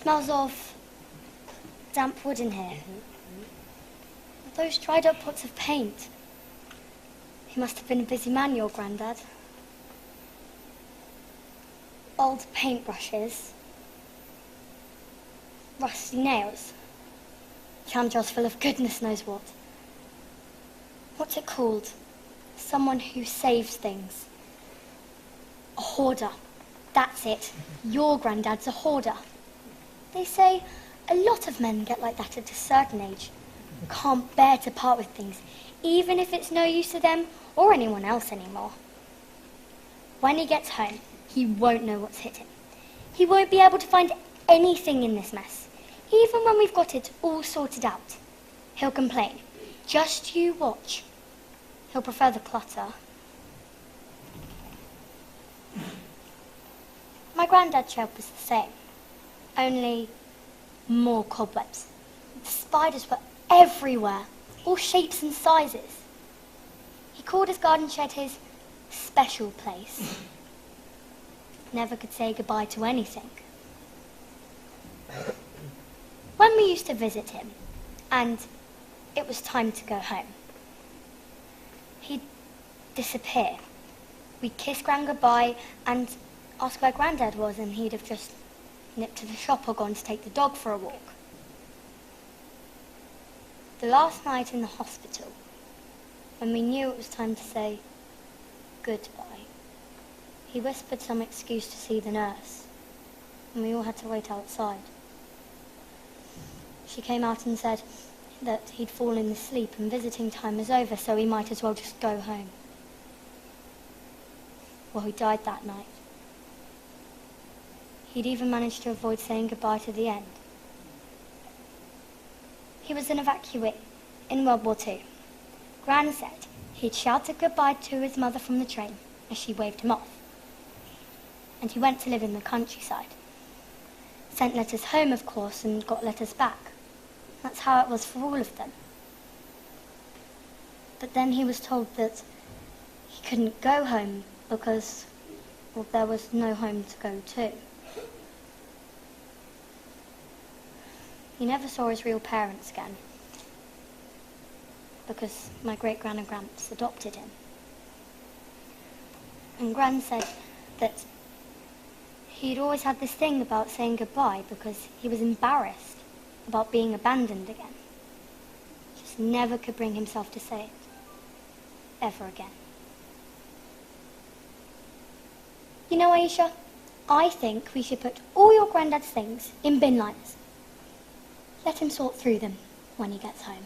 Smells of damp wood in here. Those dried up pots of paint. He must have been a busy man, your granddad. Old paintbrushes. Rusty nails. Jam jars full of goodness knows what. What's it called? Someone who saves things. A hoarder. That's it. Your granddad's a hoarder. They say a lot of men get like that at a certain age. Can't bear to part with things, even if it's no use to them or anyone else anymore. When he gets home, he won't know what's hit him. He won't be able to find anything in this mess, even when we've got it all sorted out. He'll complain. Just you watch. He'll prefer the clutter. My granddad's shelf was the same, only more cobwebs. The spiders were everywhere, all shapes and sizes. He called his garden shed his special place. Never could say goodbye to anything. When we used to visit him, and it was time to go home, he'd disappear. We'd kiss Gran goodbye and ask where Grandad was, and he'd have just nipped to the shop or gone to take the dog for a walk. The last night in the hospital, when we knew it was time to say goodbye, he whispered some excuse to see the nurse, and we all had to wait outside. She came out and said that he'd fallen asleep and visiting time was over, so he might as well just go home. Well, he died that night. He'd even managed to avoid saying goodbye to the end. He was an evacuee in World War II. Gran said he'd shouted goodbye to his mother from the train as she waved him off. And he went to live in the countryside. Sent letters home, of course, and got letters back. That's how it was for all of them. But then he was told that he couldn't go home because, well, there was no home to go to. He never saw his real parents again because my great-gran and gramps adopted him. And Gran said that he'd always had this thing about saying goodbye because he was embarrassed about being abandoned again. Just never could bring himself to say it ever again. You know, Aisha, I think we should put all your granddad's things in bin liners. Let him sort through them when he gets home.